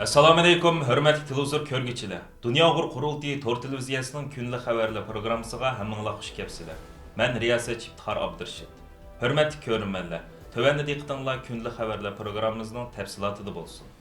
Assalomu alaykum, hurmatli televizor ko'rguvchilar. Dunyo Uyg'ur qurultiyi to'r televiziyasining kunlik xabarlar programmasiga hammanglar xush kelibsizlar. Men riyosatchi Iftixor Abdurashid. Hurmatli ko'ruvchilar, tövəndə diqqətinizlər kunlik xabarlar programmamızın təfsilatında bo'lsin.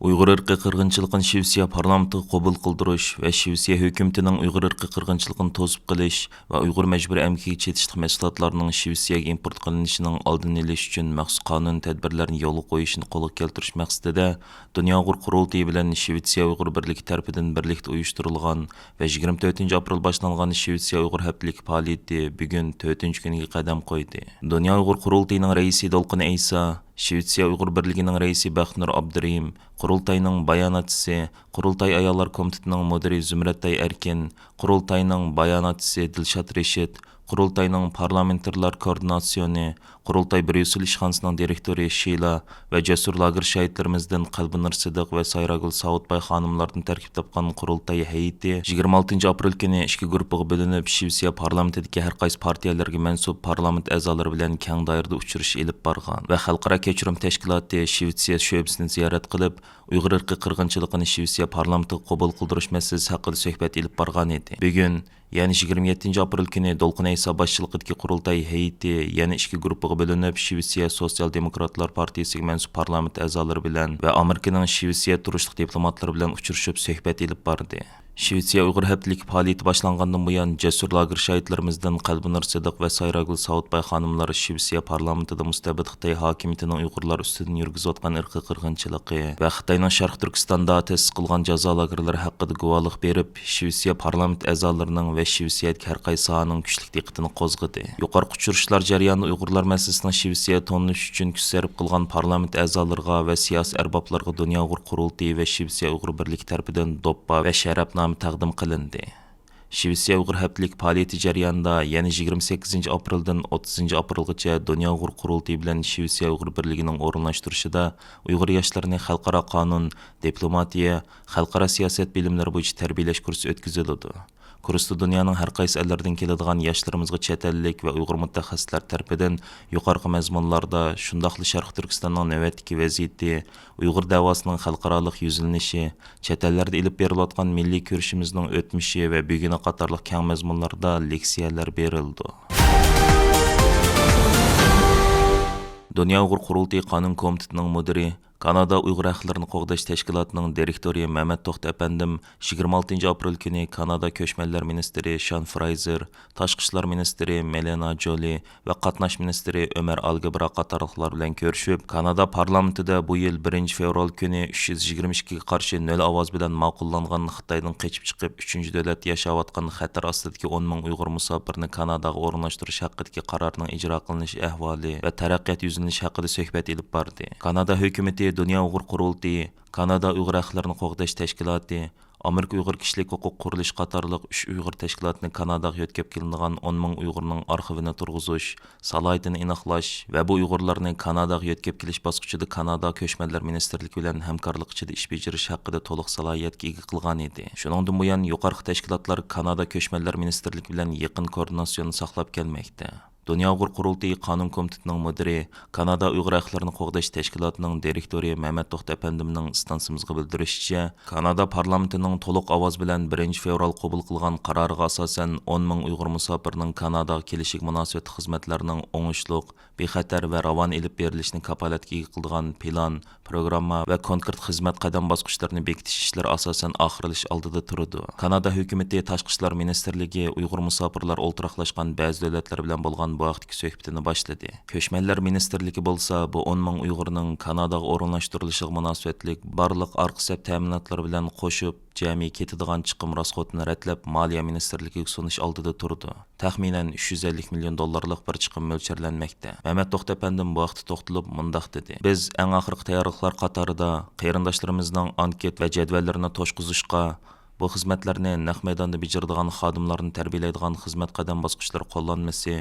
Uyghur ırkı qırğınçılığın Şivsiya parlamentiga qabul qildirish va Şivsiya hökumətinin Uyghur ırkı qırğınçılığını to'sib qilish va Uyghur majburiy əmgəki çetişlik mahsulotlarining Şivsiyaga import qilinishining oldini olish uchun maxsus qonun tadbirlarini yo'lga qo'yishni qo'lga keltirish maqsadida Dunyo Uyg'ur qurultiyi bilan Şivsiya Uyg'ur birligi tarafidan birlikda uyushtirilgan va 24 aprel boshlangan Şivsiya Uyg'ur haftaligi faoliyati bugun 4-kuniga qadam qo'ydi. Dunyo Uyg'ur qurultiyining raisi Dolqin Aysa, Şivsiya Uyg'ur birligining raisi Baxnur Abdurahim, Qurultayning bayonotchisi, Qurultay ayollar komitetining mudiri Zumratay Erkin, Qurultayning bayonotchisi Dilshod Reshid, Qurultayning parlamentarlar koordinatsiyoni, Qurultay Bryussel ishxonasining direktori Sheila va jasur lager shahidlarimizdan Qalbinur Sidiq va Sayragul Saudbay xonimlardan tarkib topgan Qurultay heyeti 26 aprel kuni ikki guruhga bo'linib, Şivsiya parlamentidagi har qaysi partiyalarga mansub parlament a'zolari bilan keng doirada uchrashish elib borgan va xalqaro kechirim tashkiloti Şivsiya sho'basini ziyorat qilib, Uyg'ur irqi qirg'inchiligini Şivsiya parlamentiga qabul qildirish masalasi haqida suhbat elib borgan edi. Bugun yani 27 aprel kuni Dolqin Aysa boshchiligidagi Qurultay heyeti yana ikki guruhga bo'linib, Şivsiya Sosyal Demokratlar partiyasiga mansub parlament a'zolari bilan va Amerikaning Şivsiya turishlik diplomatlari bilan uchrashib suhbat elib bordi. Şivsiya Uyg'ur haftaligi faoliyati boshlangandan buyon jasur lager shahidlarimizdan Qalbinur Sidiq va Sayragul Saudbay xonimlari Şivsiya parlamentida mustabid Xitoy hokimiyatining Uyg'urlar ustidan yurgizayotgan irqiy qirg'inchiligi va Xitoyning Sharq Turkistonda ta'sis qilgan jazo lagerlari haqida guvohlik berib, Şivsiya parlament a'zolarining va Şivsiyadagi har qaysi sohaning kuchli diqqatini qo'zg'adi. Yuqorqi uchrashlar jarayonida Uyg'urlar masalasining Şivsiya tonunish uchun kuch sarf qilgan parlament a'zolariga va siyosiy arboblarga Dunyo Uyg'ur qurultiyi va Şivsiya Uyg'ur birligi tarafidan doppa va sharafnoma taqdim qilindi. Şivsiya Uyg'ur haftaligi faoliyati jarayonida yana 28 apreldan 30 aprelgacha Dunyo Uyg'ur qurultiyi bilan Şivsiya Uyg'ur birligining o'rinlashtirishida Uyg'ur yoshlarini xalqaro qonun, diplomatiya, xalqaro siyosat bilimlari bo'yicha tarbiyalash kursi o'tkaziladi. Kursda dunyoning har qaysi ellaridan keladigan yoshlarimizga chet ellik va Uyg'ur mutaxassislar tarafidan yuqorqi mazmunlarda shundoqli Sharq Turkistonning navbatdagi vaziyati, Uyg'ur davosining xalqaroliq yuzlanishi, chet ellarda ilib berilayotgan milliy kurishimizning o'tmishi va buguni qatorliq keng mazmunlarda leksiyalar berildi. Dunyo Uyg'ur qurultiyi qonun komitetining mudiri, Kanada Uyg'ur haqlarini qo'g'dash tashkilotining direktori Mehmet To'xta apandim 26 aprel kuni Kanada ko'chmanlar ministri Sean Fraser, tashqi ishlar ministri Melania Jolie va qatnash ministri Ömer Algebra qatorliqlar bilan ko'rishib, Kanada parlamentida bu yil 1 fevral kuni 322 ga qarshi 0 ovoz bilan ma'qullangan Xitoydan qochib chiqib 3-davlat yashayotgan xatar ostidagi 10 ming Uyg'ur musofirni Kanadaga o'rnatishtirish haqidagi qarorning ijro qilinishi ahvoli va taraqqiyot yuzlanishi haqida suhbat elib bordi. Kanada hukumati Dunyo Uyg'ur qurultiyi, Kanada Uyg'ur haqlarini qo'g'dash tashkiloti, Amerika Uyg'ur kishilik huquq qurilish qatorliq 3 Uyg'ur tashkilotini Kanadaga yetkazib kelingan 10 ming Uyg'urning arxivini turg'izish, salohiyatini aniqlash va bu Uyg'urlarni Kanadaga yetkazib kelish bosqichida Kanada ko'chmanlar ministrligi bilan hamkorlik ichida ish bajarish haqida to'liq salohiyatga ega qilgan edi. Shuningdan buyon yuqorqi tashkilotlar Kanada ko'chmanlar ministrligi bilan yaqin koordinatsiyani saqlab kelmoqda. Dunyo Uyg'ur qurultiyi qonun komitetining mudiri, Kanada Uyg'ur haqlarini qo'g'dash tashkilotining direktori Mehmet To'xta apandimning istansimizga bildirishicha, Kanada parlamentining to'liq ovoz bilan 1 fevral qabul qilgan qaroriga asosan 10 ming Uyg'ur musofirning Kanadaga kelishiga munosabat xizmatlarining o'ngishliq, bexatar va ravon elib berilishini kapolatga ega qilgan plan, programma va konkret xizmat qadam bosqichlarini bekitish ishlari asosan oxirlash oldida turadi. Kanada hukumati tashqi ishlar ministrligi Uyg'ur musofirlar o'ltiraqlashgan ba'zi davlatlar bilan bo'lgan bu vaqtdagi suhbatini boshladi. Ko'chmanlar ministrligi bo'lsa, bu 10 ming Uyg'urning Kanadaga o'rinlashtirilishiga munosabatlik barliq orqa-sap ta'minatlari bilan qo'shib jami ketadigan chiqim rasxotini ratlab Moliya ministrligiga sunish oldida turdi. Taxminan 350 million dollarlik bir chiqim mo'ljallanmoqda. Mehmet To'xta apandim bu vaqtda to'xtalib mundaq dedi: "Biz eng oxirgi tayyorliklar qatorida qarindoshlarimizning anket va jadvallarini to'shqizishga, Bu xizmatlarni naq maydonda bajaradigan xodimlarni tarbiyalaydigan xizmat qadam bosqichlari qo'llanmasi,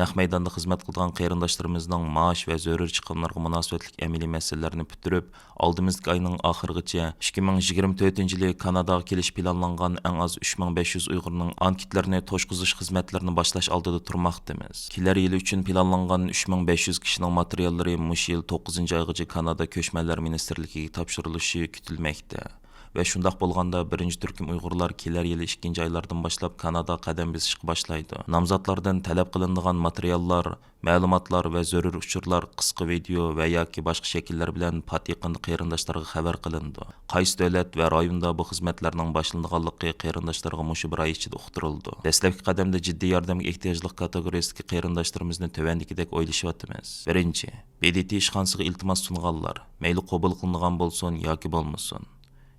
naq maydonda xizmat qilgan qarindoshlarimizning maosh va zarur chiqimlarga munosabatlik amaliy masalalarni bitirib, oldimizgi oyning oxirigacha 2024-yili Kanadaga kelish planlangan eng az 3500 Uyg'urning anketlarini to'shqizish xizmatlarini boshlash oldida turmoqdamiz. Kelar yil uchun planlangan 3500 kishining materiallari mush yil 9-oygacha Kanada Ko'chmanlar Ministerligiga topshirilishi kutilmoqda. Ve şundaq bo'lganda birinci turkum Uyg'urlar kelar yili 2-oylardan boshlab Kanada qadam bosishga boshlaydi. Nomzodlardan talab qilinadigan materiallar, ma'lumotlar va zarur uchurlar qisqa video va yoki boshqa shakllar bilan patiqinda qarindoshlarga xabar qilindi. Qaysi davlat va rayonda bu xizmatlarning boshlanganligi qarindoshlarga mushu bir oy ichida uqtirildi. Dastlabki qadamda jiddiy yordamga ehtiyojli kategoriyasidagi qarindoshlarimizni tövandikidek o'ylashyapmiz. Birinchi, BDT ishxonasiga iltimos sunganlar, mayli qabul qilingan bo'lsin yoki bo'lmasin.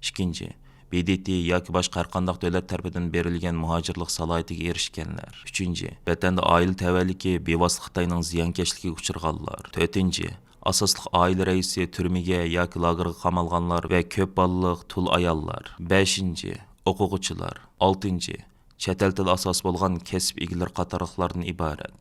İkinci, BDT yoki boshqa har qanday davlat tarafidan berilgan muhojirlik salohiyatiga erishganlar. Üçüncü, vatanda oila tavalliki bevosita Xitoyning ziyonkashligiga uchirganlar. To'rtinchi, asosliq oila raisi turmaga yoki lagerga qamalganlar va ko'p bolaliq tul ayollar. Beshinchi, o'quvchilar. Oltinchi, chet el tili asos bo'lgan kasb egalari qatorliqlardan iborat.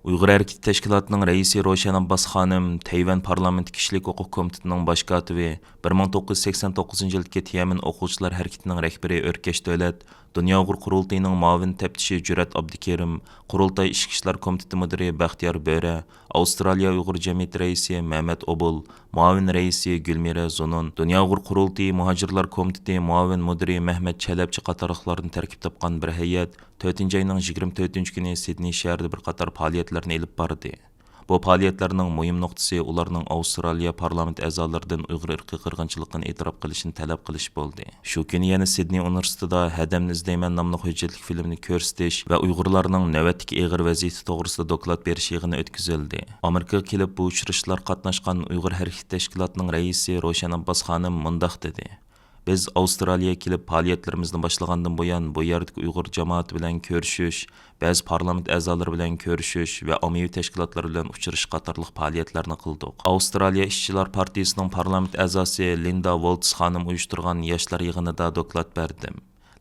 Uyghur Hareketi Teşkilatı'nın reisi Roşan Abbas Xanım, Tayvan Parlamenti Kişilik Hukuk Komiteti'nin baş katibi, 1989 yılki Tiyamin Oquvchilar Hareketi'nin rehberi Örkeş Dövlet, Dünya Uyghur Qurultayı'nın muavin teftişi Cüret Abdikerim, Qurultay İşki İşler Komiteti Müdiri Baxtiyar Böre, Avustralya Uyghur Cemiyeti Reisi Mehmet Obul, muavin reisi Gülmire Zonun, Dünya Uyghur Qurultayı Muhacirlar Komiteti muavin müdiri Mehmet Çelebçi qatarlıqlarını tərkib tapqan bir heyet, 4-ayning 24 kuni Sidney shahrida bir qator faoliyatlarni elib bordi. Bu faoliyatlarning muhim nuqtasi ularning Avstraliya parlament a'zolaridan Uyg'ur irqiy qirg'inchiligini e'tirof qilishini talab qilish bo'ldi. Shu kuni yana Sidney universitetida Hadamni izlayman nomli hujjatli filmni ko'rsatish va Uyg'urlarning navbatdagi ig'ir vaziyati to'g'risida doklad berish yig'ini o'tkazildi. Amerikaga kelib bu uchrashuvlar qatnashgan Uyg'ur Hareketi Teşkilatı'nın reisi Roşan Abbas Xanım mundaq dedi. Biz Avstraliyaya kelib faoliyatlarimizni boshlagandan buyon bu yerdagi Uyg'ur jamoati bilan ko'rishish, ba'zi parlament a'zolari bilan ko'rishish va ommaviy tashkilotlar bilan uchrashish qatorliq faoliyatlarni qildik. Avstraliya ishchilar partiyasining parlament a'zosi Linda Waltz xonim uyushtirgan yoshlar yig'inida doklad berdim.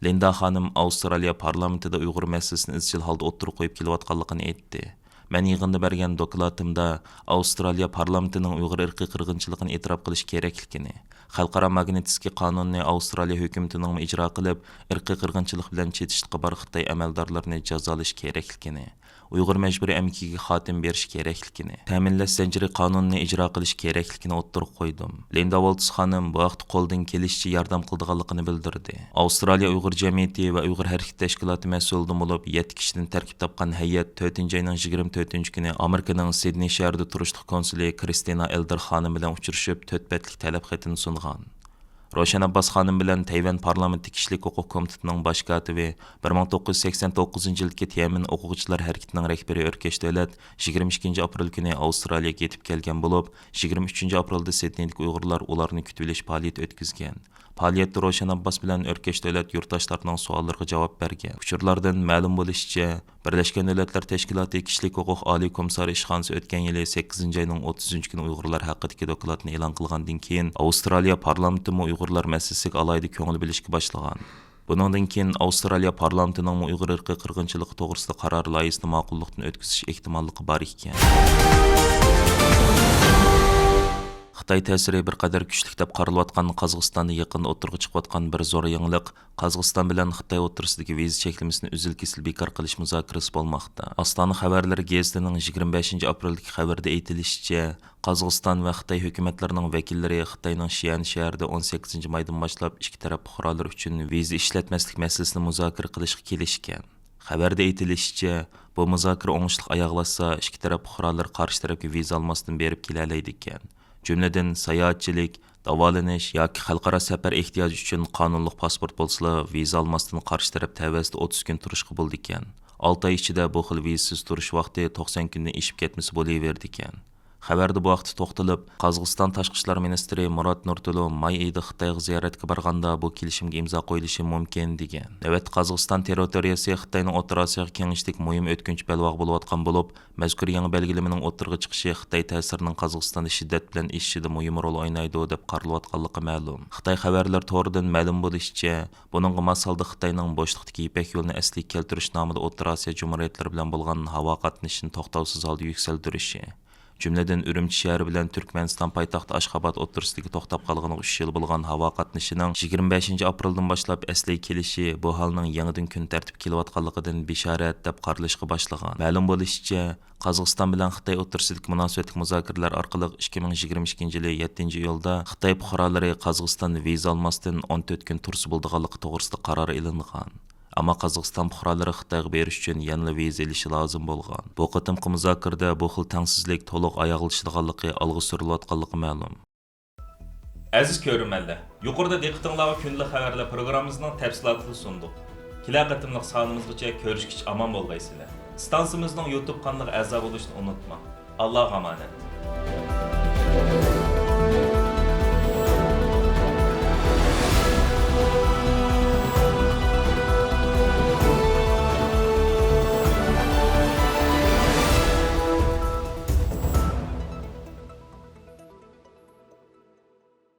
Linda xonim Avstraliya parlamentida Uyg'ur masalasini izchil holda o'tirib qo'yib kelayotganligini aytdi. Men yig'inda bergan dokladimda Avstraliya parlamentining Uyg'ur irqiy qirg'inchiligini e'tirof qilish kerakligini, xalqaro Magnitskiy qonunni Avstraliya hukumatining ijro qilib, irqiy qirg'inchilik bilan chetishga bor Xitoy amaldorlarini jazolash kerakligini, Uyg'ur majburiy amkiga xotim berish kerakligini, ta'minlash zanjiri qonunni ijro qilish kerakligini o'ttirib qo'ydim. Linda Waltz xonim bu vaqt qo'ldan kelishicha yordam qilganligini bildirdi. Avstraliya Uyg'ur jamiyati va Uyg'ur Hareketi Teşkilatı mas'ulidan bo'lib 7 kishidan tarkib topgan hay'at 4-oyning 24 kuni Amerikaning Sidney shahrida turishliq konsuli Kristina Elder xonim bilan uchrashib, 4 betlik talab xatini sungan. Roşan Abbas Xanım bilan Tayvan Parlamenti Kişilik Hukuk Komiteti'nin baş katibi 1989 yılki Tiyamin Oquvchilar Hareketi'nin rehberi Örkeş Dövlet 22 aprel günü Avstraliyaga yetib kelgan bo'lib, 23 aprelda Sidneylik Uyg'urlar ularni kutib olish faoliyati o'tkazgan. Faoliyatda Roşan Abbas bilan Örkeş Dövlet yurtdoshlarning savollariga javob bergan. Uchurlardan ma'lum bo'lishicha, Birleşken Milletler Teşkilatı Kişilik Hukuk Ali Komissari ishxonasi o'tgan yili 8-oyning 30 kuni Uyg'urlar haqidagi dokladni e'lon qilgandan keyin Avstraliya parlamenti Uyg'urlar masalasiga alayda ko'ngil bilishga boshlagan. Bundan keyin Avstraliya parlamentining Uyg'ur irqiy qirg'inchiligi to'g'risida qaror loyihasini ma'qullikdan o'tkazish ehtimolligi bor ekan. Xitoy ta'siri bir qadar kuchli deb qaralayotgan Qozog'istonda yaqinda o'tirg'i chiqayotgan bir zo'r yangilik Qozog'iston bilan Xitoy o'rtasidagi viza cheklamasini uzil-kesil bekor qilish muzokarasi bo'lmoqda. Ostona xabarlari gazetining 25 apreldagi xabarda aytilishicha, Qozog'iston va Xitoy hukumatlarining vakillari Xitoyning Xi'an shahrida 18 maydan boshlab ikki taraf fuqarolar uchun viza ishlatmaslik masalasini muzokara qilishga kelishgan. Xabarda aytilishicha, bu muzokara o'ngishli oyoqlashsa, ikki taraf fuqarolar qarshi tarafga viza olmasdan berib kela oladi ekan. Jumladan sayohatchilik, davolanish yoki xalqaro safar ehtiyoji uchun qonunli pasport bo'lsa, viza olmasdan qarshi taraf tavasida 30 kun turishga bo'ldi ekan. 6 oy ichida bu xil vizasiz turish vaqti 90 kundan eshib ketmasi bo'laverdi ekan. Xabarda bu vaqtda to'xtalib, Qozog'iston tashqi ishlar ministri Murat Nurtulu may oyida Xitoyga ziyoratga borganda bu kelishimga imzo qo'yilishi mumkin degan. Navbat Qozog'iston territoriyasi Xitoyning O'rta Osiyoga kengishlik muhim o'tkinchi belvoq bo'layotgan bo'lib, mazkur yangi belgilamaning o'tirg'i chiqishi Xitoy ta'sirining Qozog'istonda shiddat bilan ishida muhim rol o'ynaydi deb qaralayotganligi ma'lum. Xitoy xabarlar to'ridan ma'lum bo'lishicha, buningga masalda Xitoyning bo'shliqdagi Ipak yo'lini asliga keltirish nomida O'rta Osiyo jumhuriyatlari bilan bo'lgan havo qatnashini to'xtovsiz holda yuksaltirishi, jumladan Urumchi shahri bilan Turkmaniston poytaxti Ashxobod o'rtasidagi to'xtab qolgan 3 yil bo'lgan havo qatnashining 25 apreldan boshlab asliga kelishi bu holning yangidan kun tartib kelayotganligidan bishorat deb qaralishga boshlagan. Ma'lum bo'lishicha, Qozog'iston bilan Xitoy o'rtasidagi munosabatli muzokaralar orqali 2022 yil 7 iyulda Xitoy fuqarolari Qozog'istonda viza olmasdan 14 kun tursa bo'lganligi to'g'risida qaror ilingan. Ammo Qozog'iston fuqarolari Xitoyga berish uchun yana viza olishi lozim bo'lgan. Bu qatimqi muzokarada bu xil tengsizlik to'liq ayoqlashganligi olg'a surilayotganligi ma'lum. Aziz ko'ruvchilar, yuqorida diqqatingizga kunlik xabarlar programmamizning tafsilotini sundik. Kelar qatimliq sonimizgacha ko'rishgich omon bo'lgaysizlar. Stansimizning YouTube kanaliga a'zo bo'lishni unutmang. Allohga omonat.